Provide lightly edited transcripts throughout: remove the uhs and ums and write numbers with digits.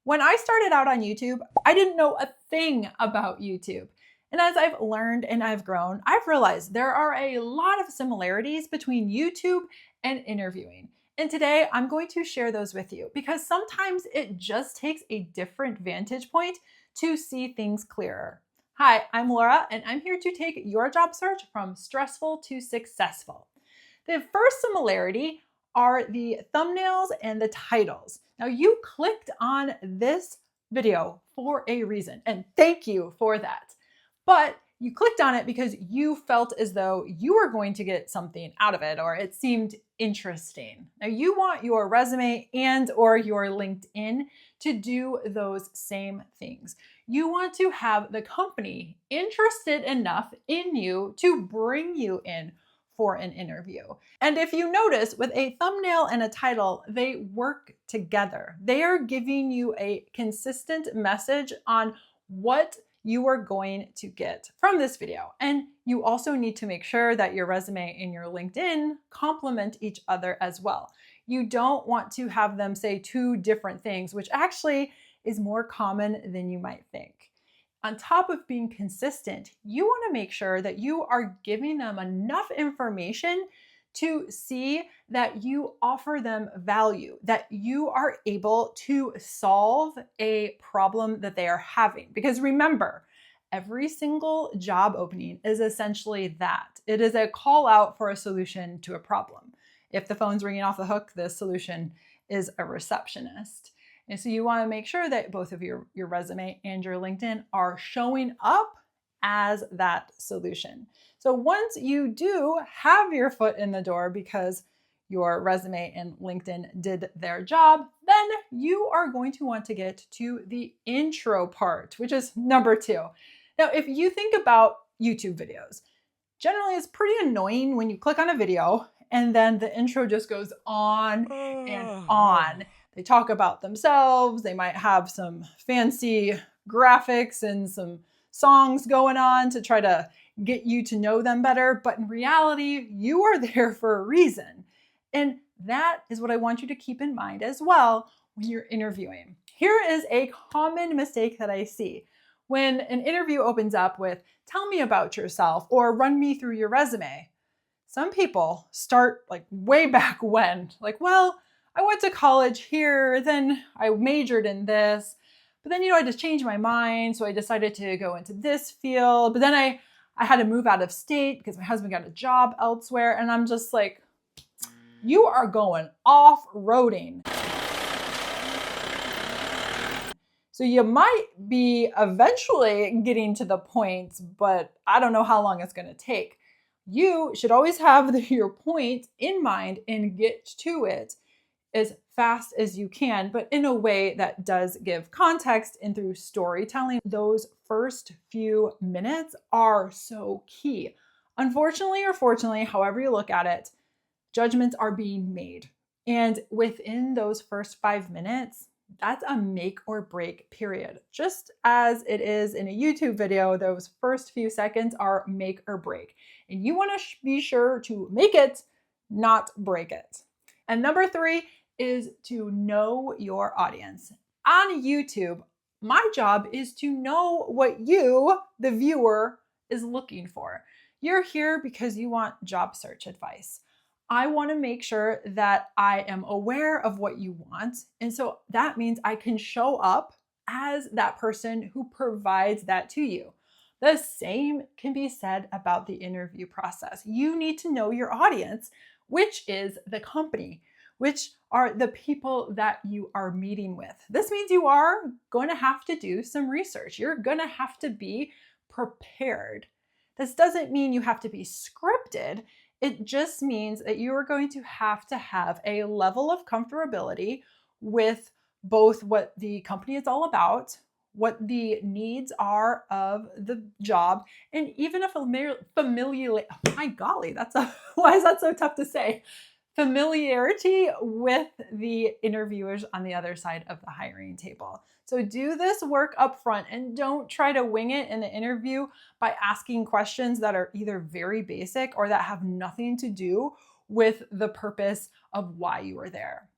When I started out on YouTube, I didn't know a thing about YouTube. And as I've learned and I've grown, I've realized there are a lot of similarities between YouTube and interviewing. And today I'm going to share those with you because sometimes it just takes a different vantage point to see things clearer. Hi, I'm Laura, and I'm here to take your job search from stressful to successful. The first similarity are the thumbnails and the titles. Now, you clicked on this video for a reason, and thank you for that. But you clicked on it because you felt as though you were going to get something out of it, or it seemed interesting. Now, you want your resume and or your LinkedIn to do those same things. You want to have the company interested enough in you to bring you in for an interview. And if you notice, with a thumbnail and a title, they work together. They are giving you a consistent message on what you are going to get from this video. And you also need to make sure that your resume and your LinkedIn complement each other as well. You don't want to have them say two different things, which actually is more common than you might think. On top of being consistent, you want to make sure that you are giving them enough information to see that you offer them value, that you are able to solve a problem that they are having. Because remember, every single job opening is essentially that. It is a call out for a solution to a problem. If the phone's ringing off the hook, the solution is a receptionist. And so you want to make sure that both of your resume and your LinkedIn are showing up as that solution. So once you do have your foot in the door because your resume and LinkedIn did their job, then you are going to want to get to the intro part, which is number 2. Now, if you think about YouTube videos, generally it's pretty annoying when you click on a video and then the intro just goes on and on. They talk about themselves. They might have some fancy graphics and some songs going on to try to get you to know them better. But in reality, you are there for a reason. And that is what I want you to keep in mind as well when you're interviewing. Here is a common mistake that I see. When an interview opens up with, "Tell me about yourself," or "Run me through your resume," some people start like way back when, like, "Well, I went to college here, then I majored in this, but then, I just changed my mind, so I decided to go into this field, but then I had to move out of state because my husband got a job elsewhere," and I'm just like, you are going off-roading. So you might be eventually getting to the point, but I don't know how long it's going to take. You should always have your point in mind and get to it as fast as you can, but in a way that does give context. And through storytelling, those first few minutes are so key. Unfortunately or fortunately, however you look at it, judgments are being made. And within those first 5 minutes, that's a make or break period. Just as it is in a YouTube video, those first few seconds are make or break. And you want to be sure to make it, not break it. And number 3 is to know your audience. On YouTube, my job is to know what you, the viewer, is looking for. You're here because you want job search advice. I want to make sure that I am aware of what you want. And so that means I can show up as that person who provides that to you. The same can be said about the interview process. You need to know your audience, which is the company, which are the people that you are meeting with. This means you are going to have to do some research. You're going to have to be prepared. This doesn't mean you have to be scripted. It just means that you are going to have a level of comfortability with both what the company is all about, what the needs are of the job, and even a my golly, why is that so tough to say? Familiarity with the interviewers on the other side of the hiring table. So do this work up front and don't try to wing it in the interview by asking questions that are either very basic or that have nothing to do with the purpose of why you are there.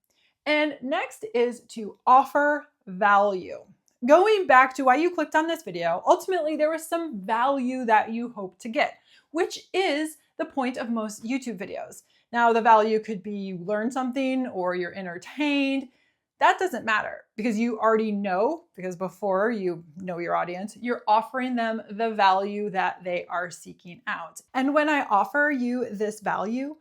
And next is to offer value. Going back to why you clicked on this video, ultimately there was some value that you hope to get, which is the point of most YouTube videos. Now, the value could be you learn something or you're entertained. That doesn't matter because you already know, because before you know your audience, you're offering them the value that they are seeking out. And when I offer you this value,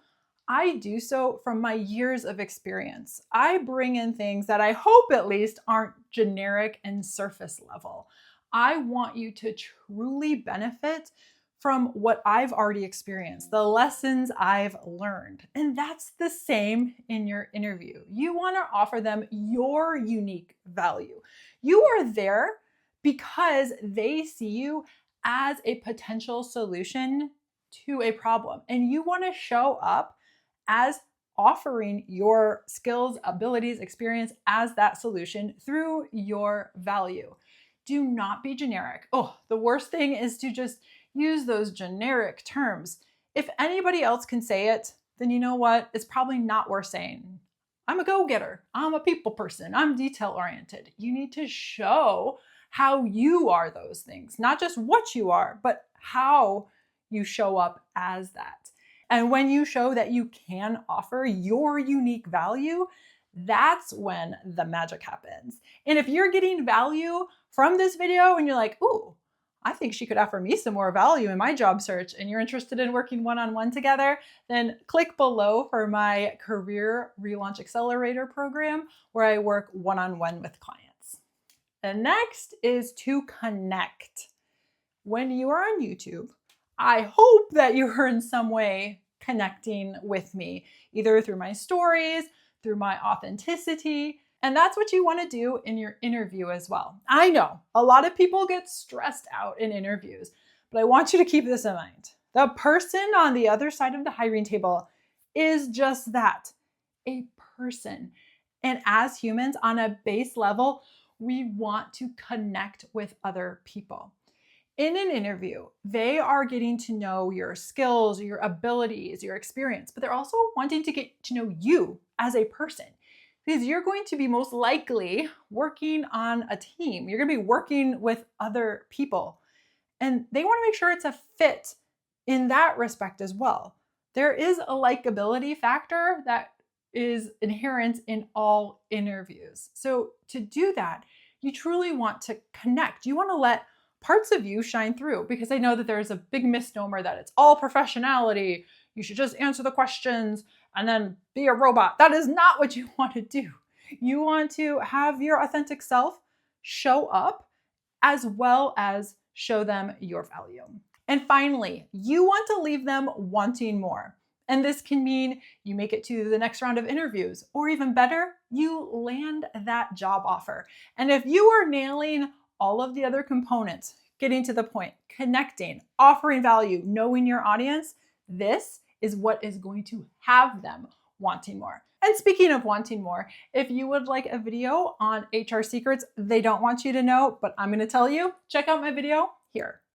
I do so from my years of experience. I bring in things that I hope at least aren't generic and surface level. I want you to truly benefit from what I've already experienced, the lessons I've learned. And that's the same in your interview. You want to offer them your unique value. You are there because they see you as a potential solution to a problem. And you want to show up as offering your skills, abilities, experience as that solution through your value. Do not be generic. Oh, the worst thing is to just use those generic terms. If anybody else can say it, then you know what? It's probably not worth saying. I'm a go-getter. I'm a people person. I'm detail-oriented. You need to show how you are those things, not just what you are, but how you show up as that. And when you show that you can offer your unique value, that's when the magic happens. And if you're getting value from this video and you're like, ooh, I think she could offer me some more value in my job search, and you're interested in working one-on-one together, then click below for my Career Relaunch Accelerator program where I work one-on-one with clients. And next is to connect. When you are on YouTube, I hope that you are in some way connecting with me, either through my stories, through my authenticity. And that's what you want to do in your interview as well. I know a lot of people get stressed out in interviews, but I want you to keep this in mind. The person on the other side of the hiring table is just that, a person. And as humans, on a base level, we want to connect with other people. In an interview, they are getting to know your skills, your abilities, your experience, but they're also wanting to get to know you as a person. Because you're going to be most likely working on a team. You're going to be working with other people. And they want to make sure it's a fit in that respect as well. There is a likability factor that is inherent in all interviews. So to do that, you truly want to connect. You want to let parts of you shine through, because I know that there's a big misnomer that it's all professionality. You should just answer the questions and then be a robot. That is not what you want to do. You want to have your authentic self show up as well as show them your value. And finally, you want to leave them wanting more. And this can mean you make it to the next round of interviews, or even better, you land that job offer. And if you are nailing all of the other components, getting to the point, connecting, offering value, knowing your audience, this is what is going to have them wanting more. And speaking of wanting more, if you would like a video on HR secrets they don't want you to know, but I'm going to tell you, check out my video here.